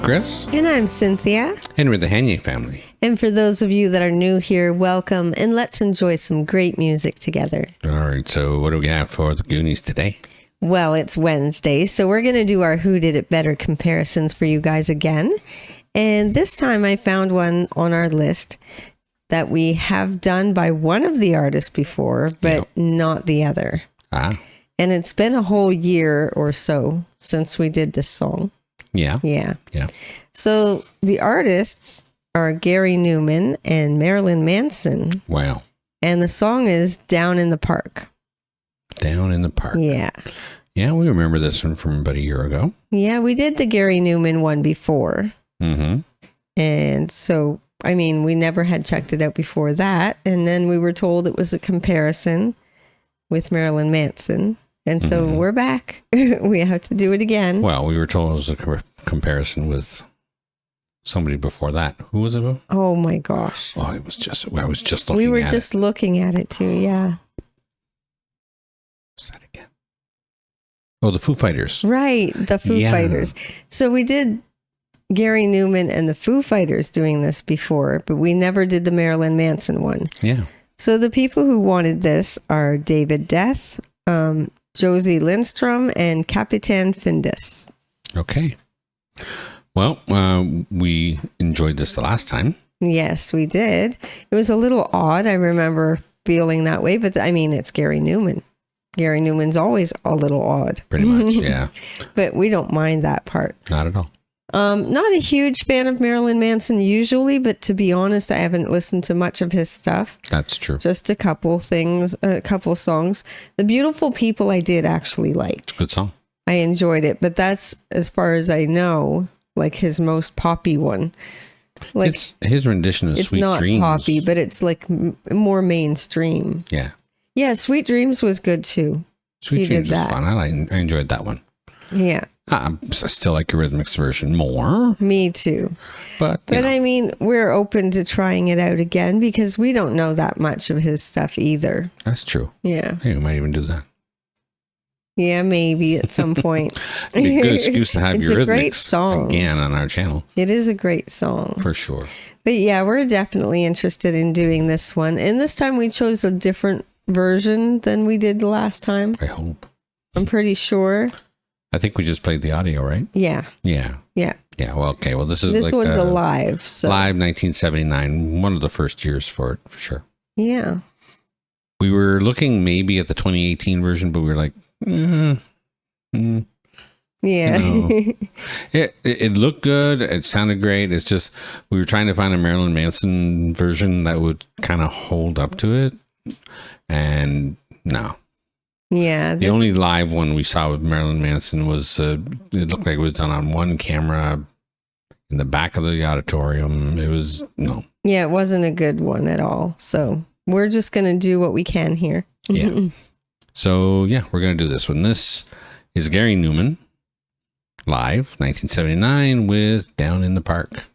Chris. And I'm Cynthia. And we're the Hanier Family. And for those of you that are new here, welcome, and let's enjoy some great music together. All right, so what do we have for the Goonies today? Well, it's Wednesday, so we're going to do our Who Did It Better comparisons for you guys again. And this time I found one on our list that we have done by one of the artists before, but not the other. Ah. And it's been a whole year or so since we did this song. Yeah. Yeah. Yeah. So the artists are Gary Numan and Marilyn Manson. Wow. And the song is Down in the Park. Down in the Park. Yeah. Yeah, we remember this one from about a year ago. Yeah, we did the Gary Numan one before. Mm-hmm. And so, I mean, we never had checked it out before that. And then we were told it was a comparison with Marilyn Manson. And so we're back. We have to do it again. Well, we were told it was a comparison with somebody before that. Who was it? Oh my gosh. Oh, I was just looking at it. We were just looking at it too, yeah. What's that again? Oh, the Foo Fighters. Right, the Foo Fighters. So we did Gary Numan and the Foo Fighters doing this before, but we never did the Marilyn Manson one. Yeah. So the people who wanted this are David Death, Josie Lindstrom, and Capitan Findus. Okay. Well, we enjoyed this the last time. Yes, we did. It was a little odd. I remember feeling that way, but I mean, it's Gary Numan. Gary Newman's always a little odd. Pretty much, yeah. But we don't mind that part. Not at all. Not a huge fan of Marilyn Manson usually, but to be honest, I haven't listened to much of his stuff. That's true. Just a couple things, a couple songs. The Beautiful People I did actually like. Good song. I enjoyed it, but that's, as far as I know, like his most poppy one. Like his rendition of Sweet Dreams. It's not poppy, but it's like more mainstream. Yeah. Yeah, Sweet Dreams was good too. Sweet Dreams was fun. I enjoyed that one. Yeah. I still like Eurythmics version more. Me too. But I mean, we're open to trying it out again because we don't know that much of his stuff either. That's true. Yeah. Hey, we might even do that. Yeah, maybe at some point. It'd be a good excuse to have Eurythmics a great song. Again on our channel. It is a great song. For sure. But yeah, we're definitely interested in doing this one. And this time we chose a different version than we did the last time. I hope. I'm pretty sure. I think we just played the audio, right? Yeah. Yeah. Yeah. Yeah. Well, okay. Well, this one's a live. So. Live 1979. One of the first years for it, for sure. Yeah. We were looking maybe at the 2018 version, but we were like, yeah. You know, it looked good. It sounded great. It's just we were trying to find a Marilyn Manson version that would kind of hold up to it, and no. Yeah. The only live one we saw with Marilyn Manson was it looked like it was done on one camera in the back of the auditorium. It was no. Yeah, it wasn't a good one at all. So we're just gonna do what we can here. Yeah. So yeah, we're gonna do this one. This is Gary Numan. Live, 1979 with Down in the Park.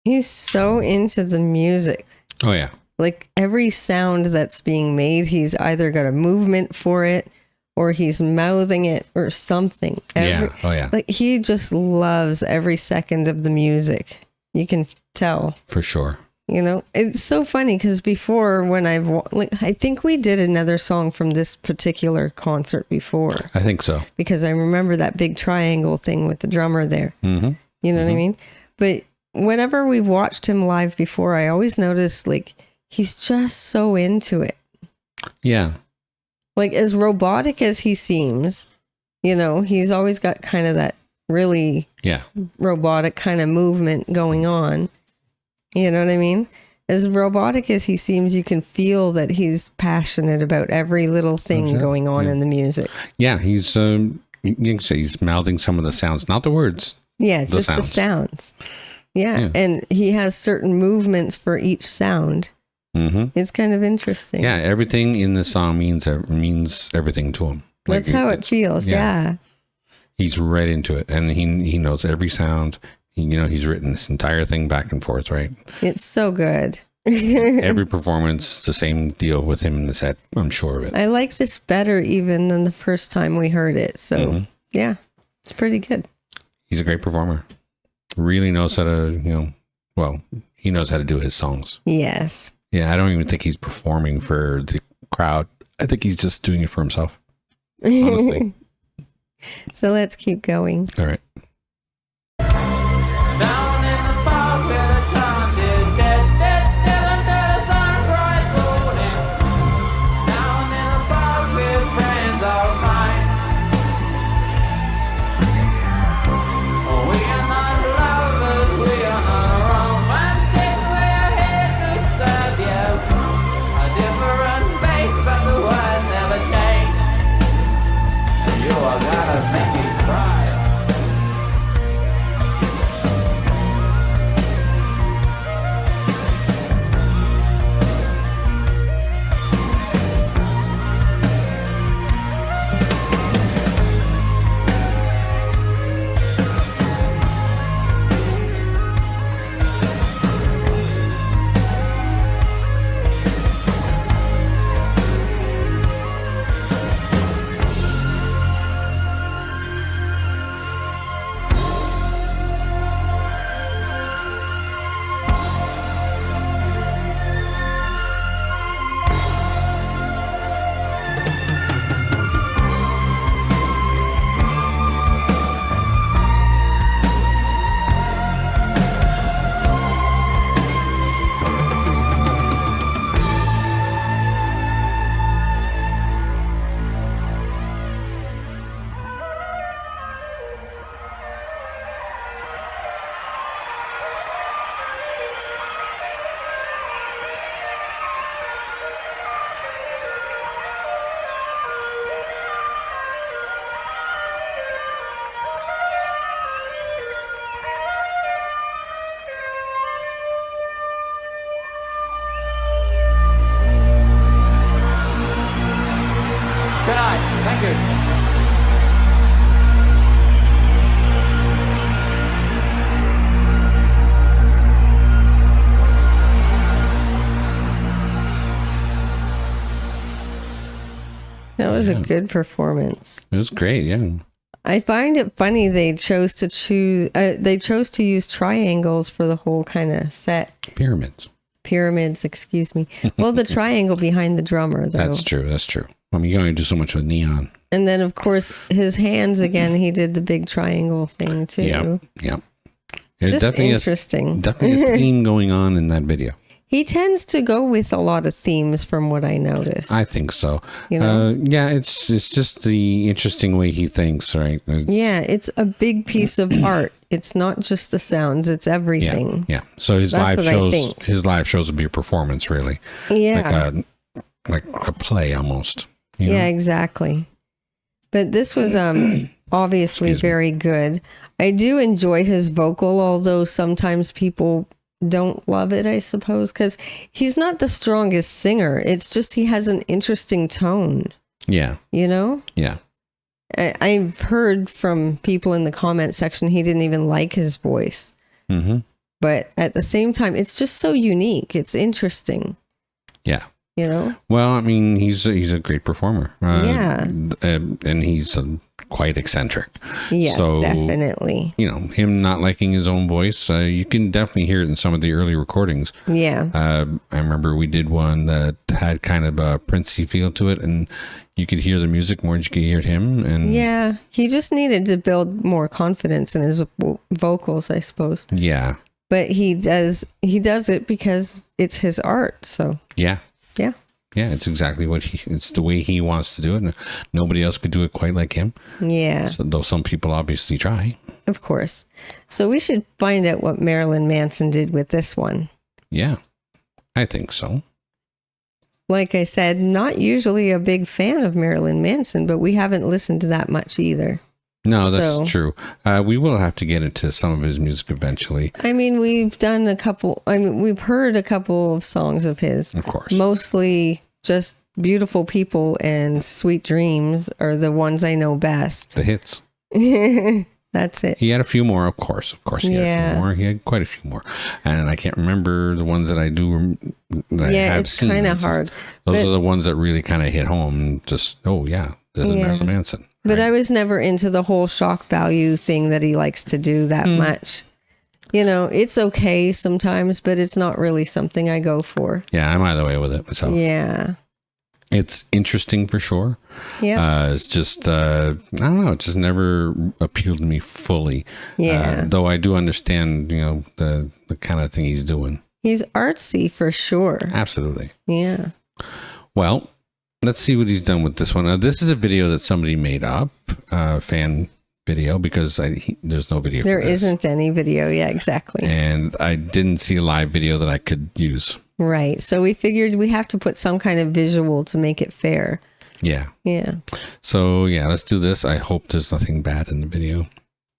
He's so into the music. Oh, yeah. Like every sound that's being made, he's either got a movement for it or he's mouthing it or something. Oh, yeah. Like he just loves every second of the music. You can tell. For sure. You know, it's so funny because before when I think we did another song from this particular concert before. I think so. Because I remember that big triangle thing with the drummer there. Mm-hmm. You know what I mean? But whenever we've watched him live before, I always notice like he's just so into it. Yeah. Like as robotic as he seems, you know, he's always got kind of that really robotic kind of movement going on. You know what I mean? As robotic as he seems, you can feel that he's passionate about every little thing going on in the music. Yeah, he's you can say he's mouthing some of the sounds, not the words. Yeah, it's just the sounds. Yeah, and he has certain movements for each sound. Mm-hmm. It's kind of interesting. Yeah, everything in the song means everything to him. That's how it feels. Yeah. He's right into it, and he knows every sound. He's written this entire thing back and forth, right? It's so good. Every performance, the same deal with him in the set. I'm sure of it. I like this better even than the first time we heard it. So, yeah, it's pretty good. He's a great performer. Really knows how to, he knows how to do his songs. Yes. Yeah, I don't even think he's performing for the crowd. I think he's just doing it for himself. Honestly. So let's keep going. All right. Down in the park where the town did dead under the sun bright golden. Down in the park with friends of mine. Oh, we are not lovers, we are not romantic. We're here to serve you. A different face, but the words never change. You are gonna make me cry. Good night. Thank you. That was a good performance. It was great, yeah. I find it funny they chose to use triangles for the whole kind of set. Pyramids, excuse me. Well, the triangle behind the drummer, though. That's true. I mean, you can only do so much with neon. And then, of course, his hands again. He did the big triangle thing too. Yeah. It's just interesting. Definitely a theme going on in that video. He tends to go with a lot of themes, from what I noticed. I think so. Yeah, it's just the interesting way he thinks, right? It's a big piece of art. It's not just the sounds; it's everything. Yeah. So his live shows will be a performance, really. Yeah, like a play almost. Yeah, exactly. But this was obviously very good. I do enjoy his vocal, although sometimes people don't love it, I suppose, because he's not the strongest singer. It's just he has an interesting tone. Yeah. You know? Yeah. I've heard from people in the comment section he didn't even like his voice. Mm-hmm. but at the same time, it's just so unique. It's interesting, Yeah. you know? Well, I mean, he's a great performer. Yeah. And he's quite eccentric. Yes, So, definitely. You know, him not liking his own voice, you can definitely hear it in some of the early recordings. Yeah. I remember we did one that had kind of a Princey feel to it, and you could hear the music more than you could hear him. And Yeah. He just needed to build more confidence in his vocals, I suppose. yeah. But he does it because it's his art. So, Yeah. yeah. Yeah, it's exactly it's the way he wants to do it. Nobody else could do it quite like him. Yeah. So, though some people obviously try. Of course. So we should find out what Marilyn Manson did with this one. Yeah, I think so. Like I said, not usually a big fan of Marilyn Manson, but we haven't listened to that much either. No, that's So- true. We will have to get into some of his music eventually. I mean, we've heard a couple of songs of his. Of course. Mostly just Beautiful People and Sweet Dreams are the ones I know best. The hits. That's it. He had a few more, of course. Of course, he had a Yeah. few more. He had quite a few more. And I can't remember the ones that I do that I Yeah, have it's seen. kind of hard. Those But- are the ones that really kind of hit home. Just, oh, yeah, this is Yeah. Marilyn Manson. But right? I was never into the whole shock value thing that he likes to do that much. You know, it's okay sometimes, but it's not really something I go for. Yeah, I'm either way with it myself. Yeah. It's interesting for sure. Yeah. It's just, I don't know, it just never appealed to me fully. Yeah. Though I do understand, you know, the kind of thing he's doing. He's artsy for sure. Absolutely. Yeah. Well, let's see what he's done with this one. This is a video that somebody made up, fan video, because there's no video There for this. isn't any video. Yeah, exactly. And I didn't see a live video that I could use. Right. So we figured we have to put some kind of visual to make it fair. Yeah. Yeah. So, yeah, let's do this. I hope there's nothing bad in the video.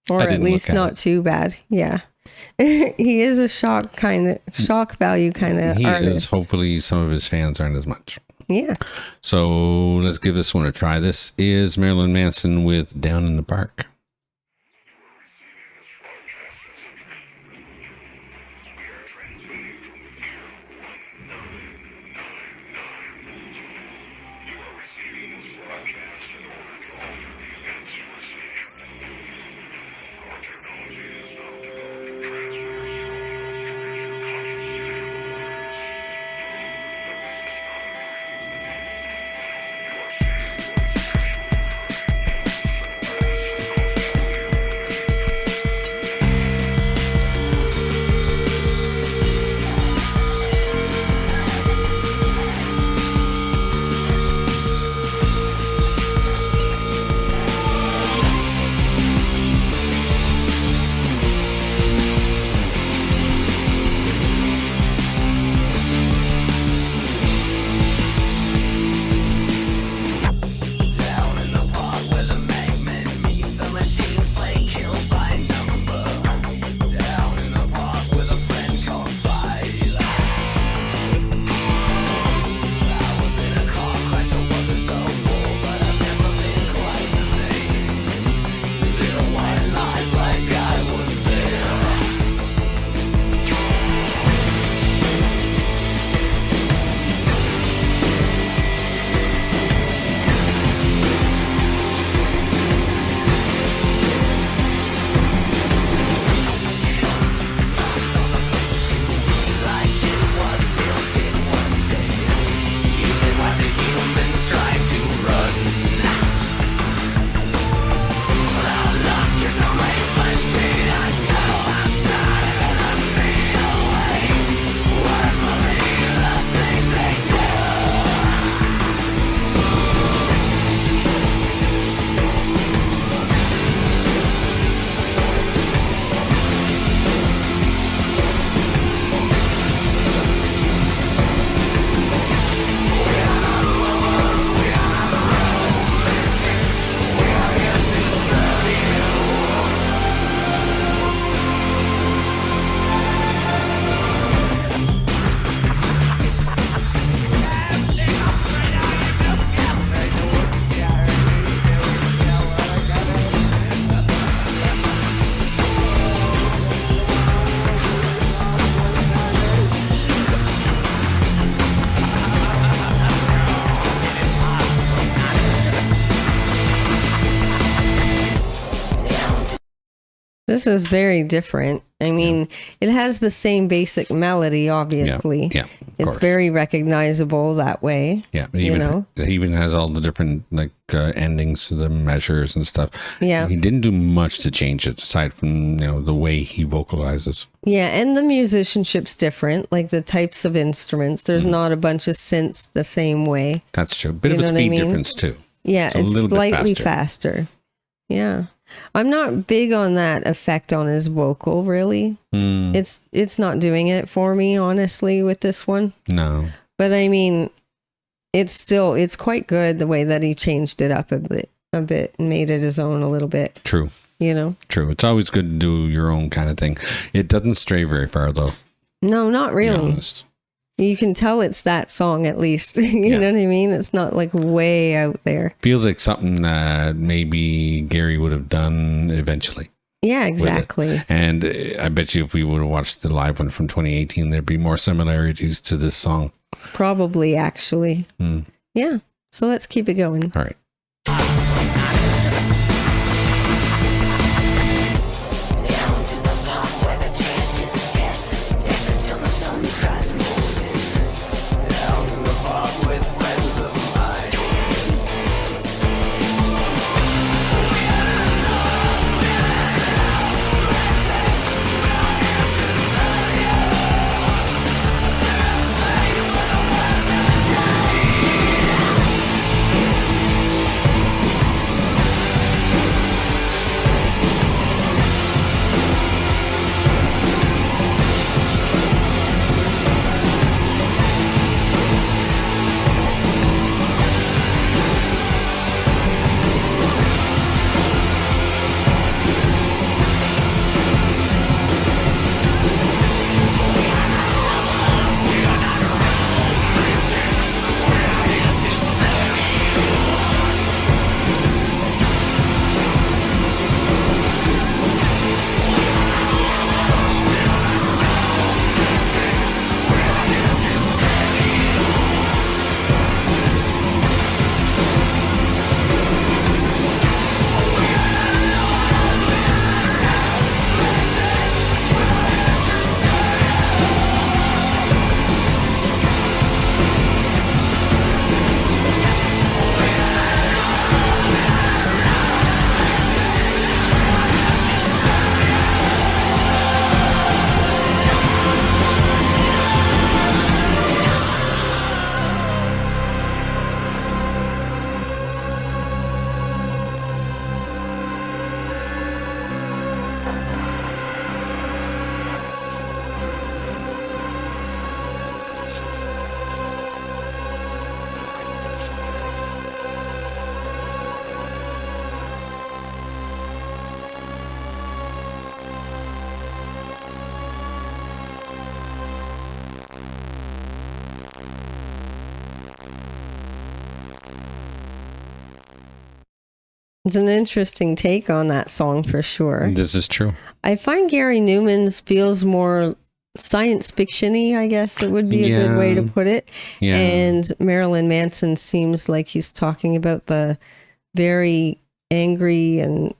Or I at didn't least look at not it. too bad. Yeah. He is a shock value kind of He artist. is. Hopefully some of his fans aren't as much. Yeah. So let's give this one a try. This is Marilyn Manson with Down in the Park. This is very different. I mean, it has the same basic melody, obviously. Yeah, it's course. very recognizable that way. Yeah, it even has all the different endings to the measures and stuff. Yeah. He didn't do much to change it aside from the way he vocalizes. Yeah, and the musicianship's different, like the types of instruments. There's not a bunch of synths the same way. That's true. Bit of a speed difference too. Yeah, it's slightly faster. Yeah. I'm not big on that effect on his vocal, really. It's not doing it for me, honestly, with this one. No. But I mean, it's quite good the way that he changed it up a bit and made it his own a little bit. True. True. It's always good to do your own kind of thing. It doesn't stray very far, though. No, not really. You can tell it's that song at least. You know what I mean? It's not like way out there. Feels like something that maybe Gary would have done eventually. Yeah, exactly. And I bet you if we would have watched the live one from 2018, there'd be more similarities to this song. Probably, actually. Yeah. So let's keep it going. All right. It's an interesting take on that song for sure. This is true. I find Gary Numan's feels more science fiction-y, I guess it would be a good way to put it. Yeah. And Marilyn Manson seems like he's talking about the very angry and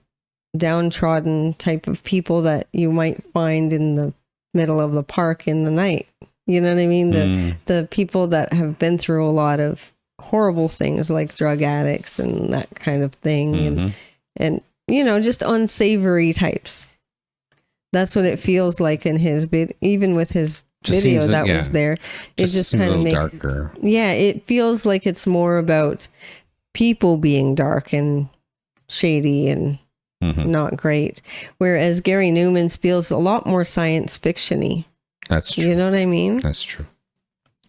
downtrodden type of people that you might find in the middle of the park in the night. You know what I mean? The people that have been through a lot of horrible things like drug addicts and that kind of thing. And you know, just unsavory types. That's what it feels like in his even with his video that was there. It just kind of makes darker. Yeah, it feels like it's more about people being dark and shady and not great. Whereas Gary Numan's feels a lot more science fiction-y. That's true. You know what I mean? That's true.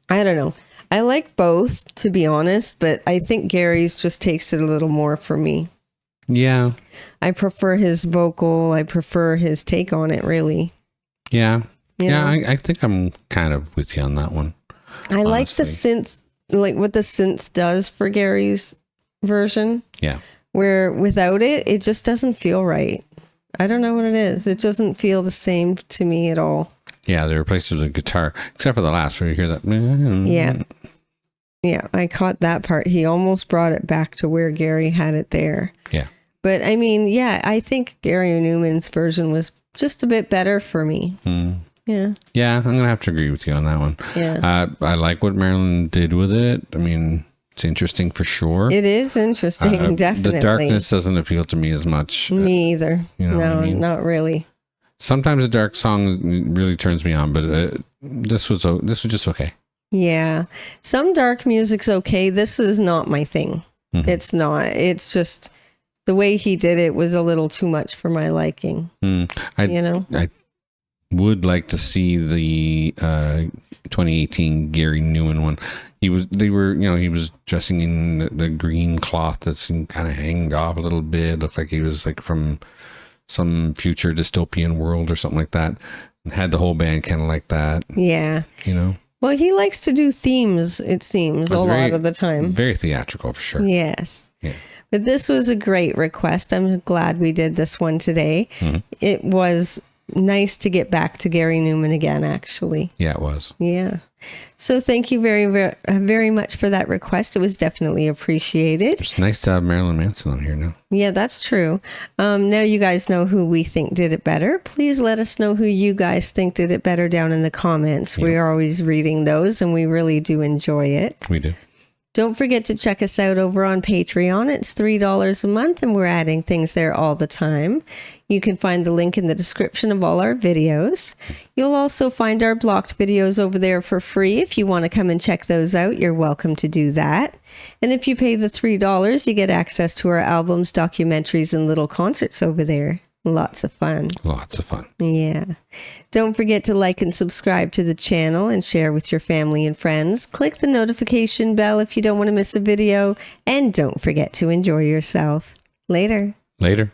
I don't know. I like both, to be honest, but I think Gary's just takes it a little more for me. Yeah. I prefer his vocal. I prefer his take on it, really. Yeah. You know? I think I'm kind of with you on that one. I like the synth, like what the synth does for Gary's version. Yeah. Where without it, it just doesn't feel right. I don't know what it is. It doesn't feel the same to me at all. Yeah, they replaced it with a guitar, except for the last where you hear that. Yeah. Yeah, I caught that part. He almost brought it back to where Gary had it there. Yeah. But I mean, yeah, I think Gary Numan's version was just a bit better for me. Yeah. Yeah, I'm going to have to agree with you on that one. Yeah. I like what Marilyn did with it. I mean, it's interesting for sure. It is interesting, definitely. The darkness doesn't appeal to me as much. Me either. You know what No, I mean? not really. Sometimes a dark song really turns me on, but this was just okay. Yeah. Some dark music's okay. This is not my thing. Mhm. It's not. It's just the way he did it was a little too much for my liking. I would like to see the 2018 Gary Numan one. He was dressing in the green cloth that's kind of hanged off a little bit. Looked like he was like from some future dystopian world or something like that. And had the whole band kind of like that. Yeah. You know? Well, he likes to do themes, it seems, a lot of the time. Very theatrical for sure. Yes. Yeah. But this was a great request. I'm glad we did this one today. Mm-hmm. It was nice to get back to Gary Numan again, actually. Yeah, it was. Yeah. So thank you very, very, very much for that request. It was definitely appreciated. It's nice to have Marilyn Manson on here now. Yeah, that's true. Now you guys know who we think did it better. Please let us know who you guys think did it better down in the comments. We are always reading those and we really do enjoy it. We do. Don't forget to check us out over on Patreon. It's $3 a month and we're adding things there all the time. You can find the link in the description of all our videos. You'll also find our blocked videos over there for free. If you want to come and check those out, you're welcome to do that. And if you pay the $3, you get access to our albums, documentaries, and little concerts over there. Lots of fun. Lots of fun. Yeah. Don't forget to like and subscribe to the channel and share with your family and friends. Click the notification bell if you don't want to miss a video. And don't forget to enjoy yourself. Later. Later.